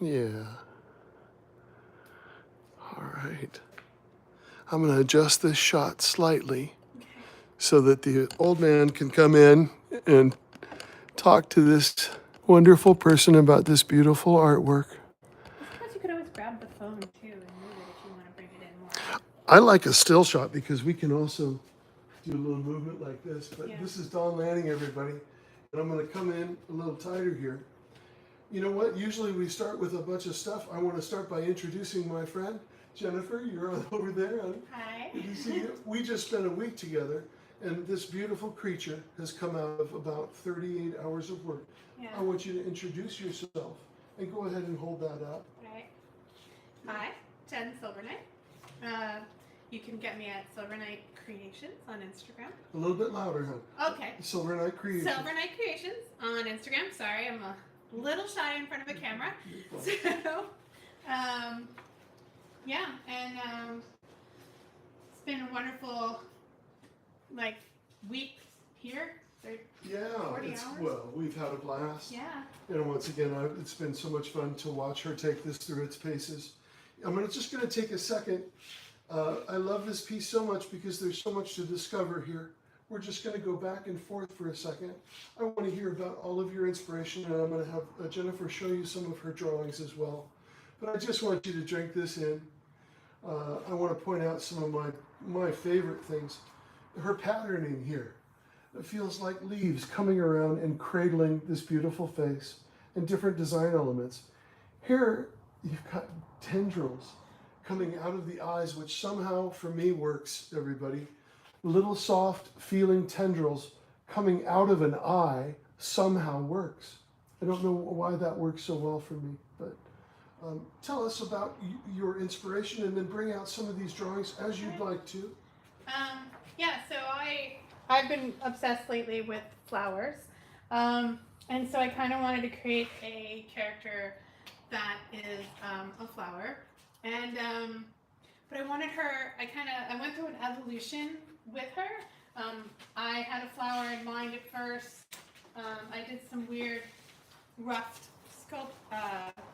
Yeah. All right. I'm going to adjust this shot slightly so that the old man can come in and talk to this wonderful person about this beautiful artwork. I suppose you could always grab the phone too and move it if you want to bring it in more. I like a still shot because we can also do a little movement like this. But Yeah. this is Don Lanning, everybody. And I'm going to come in a little tighter here. You know what? Usually we start with a bunch of stuff. I want to start by introducing my friend, Jennifer. You're over there. Hi. Good to see you. We just spent a week together, and this beautiful creature has come out of about 38 hours of work. Yeah. I want you to introduce yourself and go ahead and hold that up. Right. Hi, Jen Silverlight. You can get me at Silverlight Creations on Instagram. A little bit louder, huh? Okay. Silverlight Creations. Silverlight Creations on Instagram. Sorry, I'm a little shy in front of a camera. So, yeah, and it's been a wonderful, week here. Yeah, 40 hours? well, we've had a blast. Yeah. And once again, it's been so much fun to watch her take this through its paces. I'm just going to take a second. I love this piece so much because there's so much to discover here. We're just going to go back and forth for a second. I want to hear about all of your inspiration, and I'm going to have Jennifer show you some of her drawings as well. But I just want you to drink this in. I want to point out some of my favorite things. Her patterning here. It feels like leaves coming around and cradling this beautiful face and different design elements. Here, you've got tendrils coming out of the eyes, which somehow, for me, works, everybody. Little soft feeling tendrils coming out of an eye somehow works. I don't know why that works so well for me, but tell us about your inspiration and then bring out some of these drawings as you'd like to. Yeah, so I've been obsessed lately with flowers, and so I kind of wanted to create a character that is a flower, and but I wanted her. I went through an evolution with her. I had a flower in mind at first. I did some weird rough sculpt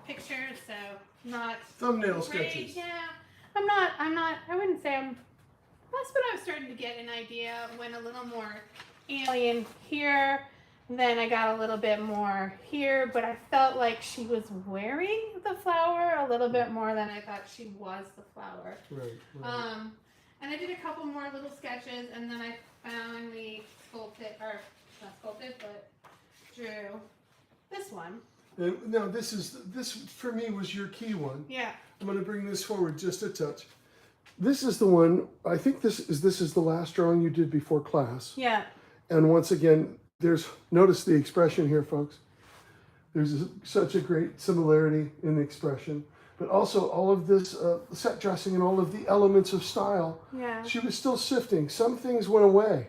pictures, so not Thumbnail great. sketches. Yeah, I'm not. I wouldn't say I'm. That's when I was starting to get an idea. Went a little more alien here. Then I got a little bit more here, but I felt like she was wearing the flower a little bit more than I thought she was the flower. Right. And I did a couple more little sketches, and then I finally drew this one. And now this for me was your key one. Yeah. I'm going to bring this forward just a touch. This is the one. I think this is the last drawing you did before class. Yeah. And once again, notice the expression here, folks. There's such a great similarity in the expression, but also all of this set dressing and all of the elements of style. Yeah. She was still sifting. Some things went away.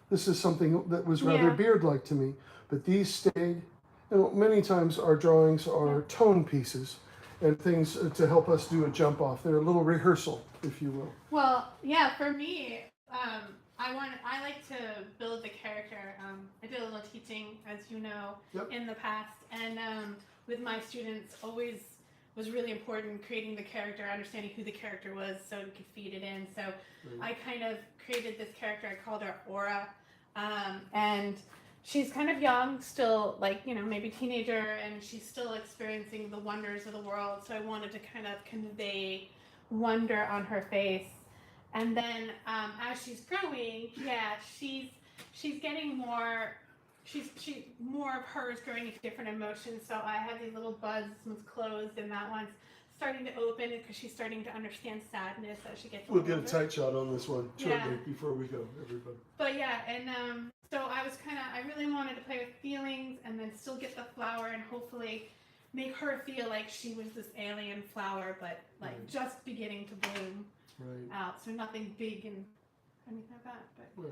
This is something that was rather beard-like to me, but these stayed. And many times our drawings are tone pieces and things to help us do a jump off. They're a little rehearsal, if you will. Well, yeah, for me, I like to build the character. I did a little teaching, as you know, in the past, and with my students, always was really important creating the character, understanding who the character was, so we could feed it in. So I kind of created this character. I called her Aura, and she's kind of young, still, maybe teenager, and she's still experiencing the wonders of the world. So I wanted to kind of convey wonder on her face. And then as she's growing, she's getting more. More of her is growing into different emotions. So I have these little buds. This one's closed, and that one's starting to open because she's starting to understand sadness as she gets older. We'll get a tight shot on this one shortly before we go, everybody. But and so I really wanted to play with feelings and then still get the flower and hopefully make her feel like she was this alien flower, but just beginning to bloom out. So nothing big and anything like that. But well,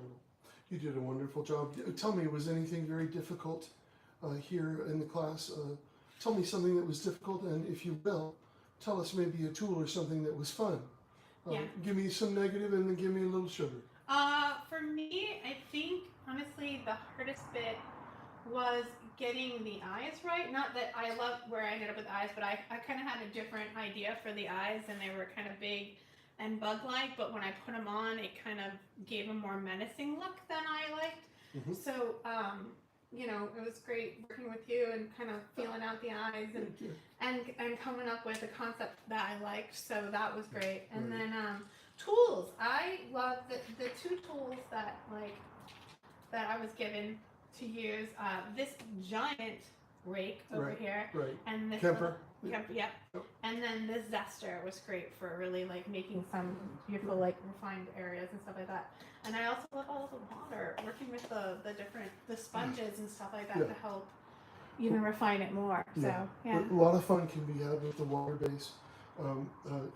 you did a wonderful job. Tell me, was anything very difficult here in the class? Tell me something that was difficult, and if you will, tell us maybe a tool or something that was fun. Give me some negative and then give me a little sugar. For me, I think honestly, the hardest bit was getting the eyes right. Not that I love where I ended up with the eyes, but I kind of had a different idea for the eyes, and they were kind of big and bug-like, but when I put them on, it kind of gave a more menacing look than I liked. Mhm. So, you know, it was great working with you and kind of feeling out the eyes Thank you. and coming up with a concept that I liked. So that was great. And Right. then tools. I love the two tools that I was given to use. This giant rake over Right. here, Right. and this Kemper. Yep. Yep. And then this zester was great for really like making some beautiful like refined areas and stuff like that. And I also love all of the water, working with the different sponges and stuff like that Yeah. to help even refine it more. Yeah. So yeah. A lot of fun can be had with the water base.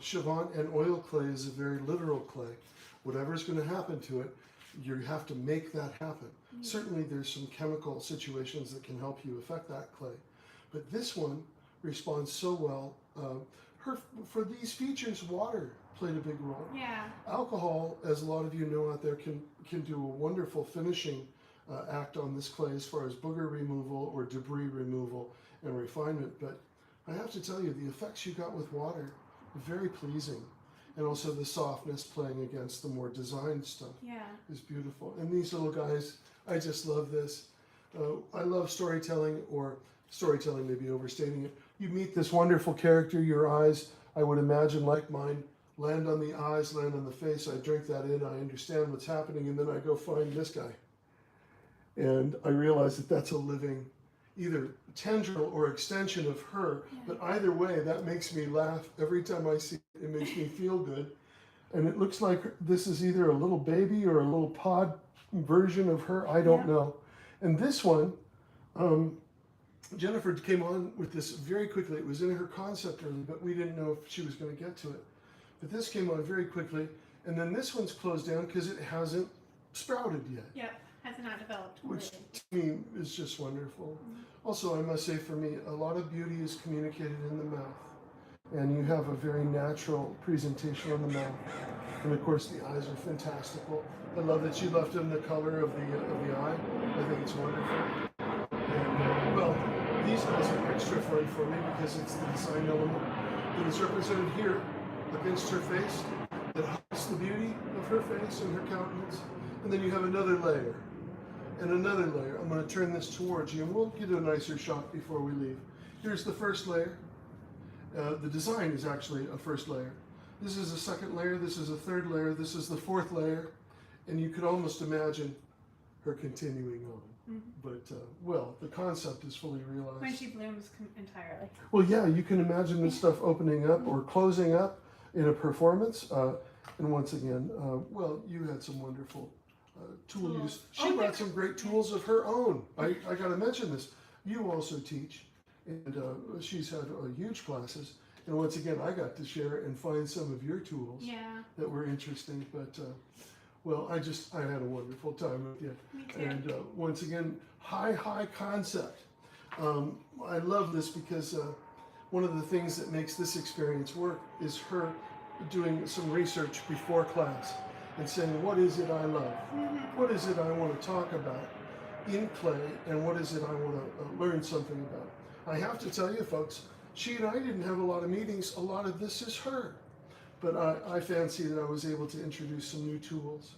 Chavant and oil clay is a very literal clay. Whatever's going to happen to it, you have to make that happen. Certainly there's some chemical situations that can help you affect that clay. But this one responds so well. For these features, water played a big role. Yeah. Alcohol, as a lot of you know out there, can do a wonderful finishing act on this clay as far as booger removal or debris removal and refinement. But I have to tell you, the effects you got with water are very pleasing. And also the softness playing against the more designed stuff is beautiful. And these little guys, I just love this. I love storytelling, or storytelling may be overstating it. You meet this wonderful character, your eyes, I would imagine like mine, land on the eyes, land on the face. I drink that in, I understand what's happening, and then I go find this guy. And I realize that that's a living, either tendril or extension of her, but either way, that makes me laugh every time I see it. It makes me feel good. And it looks like this is either a little baby or a little pod version of her, I don't know. And this one, Jennifer came on with this very quickly. It was in her concept early, but we didn't know if she was going to get to it. But this came on very quickly, and then this one's closed down because it hasn't sprouted yet. Yep, has not developed. Which Really. to me is just wonderful. Also, I must say for me, a lot of beauty is communicated in the mouth. And you have a very natural presentation on the mouth. And of course, the eyes are fantastical. I love that you left in the color of the eye. I think it's wonderful. And, well, these eyes are extra fun for me because it's the design element that is represented here against her face that hides the beauty of her face and her countenance. And then you have another layer and another layer. I'm going to turn this towards you and we'll get a nicer shot before we leave. Here's the first layer. The design is actually a first layer. This is a second layer, this is a third layer, this is the fourth layer, and you could almost imagine her continuing on. But, well, the concept is fully realized. When she blooms entirely. Well, yeah, you can imagine this stuff opening up or closing up in a performance. And once again, well, you had some wonderful tool use. She brought some great tools of her own. I got to mention this. You also teach. And she's had huge classes. And once again, I got to share and find some of your tools that were interesting. But, well, I had a wonderful time with you. Me too. And once again, high concept. I love this because one of the things that makes this experience work is her doing some research before class and saying, what is it I love? What is it I want to talk about in clay? And what is it I want to learn something about? I have to tell you, folks, she and I didn't have a lot of meetings. A lot of this is her. But I fancy that I was able to introduce some new tools.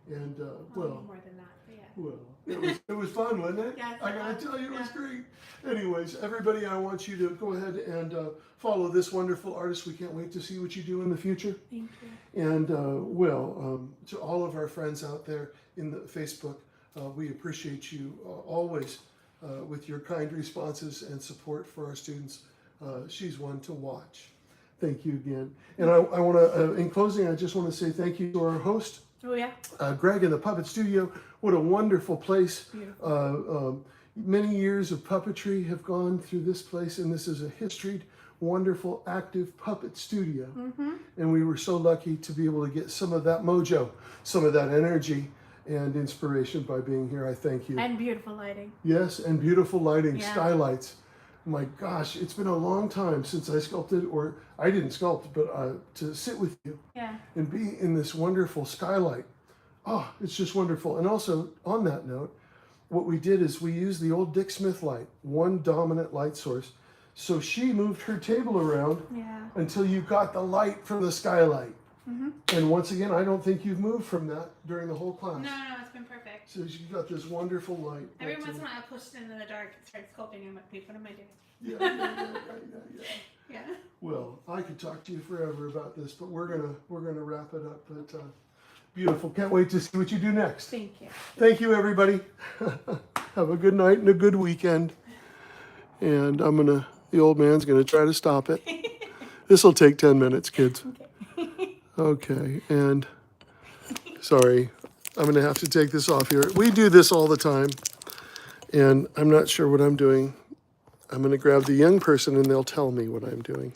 And, well, more than that, but yeah. well, it was fun, wasn't it? Yeah, I gotta tell you, it was great. Anyways, everybody, I want you to go ahead and follow this wonderful artist. We can't wait to see what you do in the future. Thank you. And, to all of our friends out there in the Facebook, we appreciate you always with your kind responses and support for our students. She's one to watch. Thank you again. And I want to, in closing, I just want to say thank you to our host, Greg in the Puppet Studio. What a wonderful place. Many years of puppetry have gone through this place, and this is a historied, wonderful, active puppet studio. And we were so lucky to be able to get some of that mojo, some of that energy and inspiration by being here. I thank you. And beautiful lighting. Yes, and beautiful lighting, skylights. My gosh, it's been a long time since I sculpted, or I didn't sculpt, but to sit with you and be in this wonderful skylight. Oh, it's just wonderful. And also, on that note, what we did is we used the old Dick Smith light, one dominant light source. So she moved her table around until you got the light from the skylight. And once again, I don't think you've moved from that during the whole class. No, it's been perfect. So you've got this wonderful light. Every once in a while, I push it into the dark and start sculpting. I'm like, wait, what am I doing? Yeah. Well, I could talk to you forever about this, but we're gonna wrap it up. But beautiful. Can't wait to see what you do next. Thank you. Thank you, everybody. Have a good night and a good weekend. And the old man's gonna try to stop it. This will take 10 minutes, kids. Okay. And sorry, I'm gonna have to take this off here. We do this all the time, and I'm not sure what I'm doing. I'm going to grab the young person and they'll tell me what I'm doing.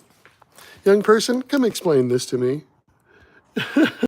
Young person, come explain this to me.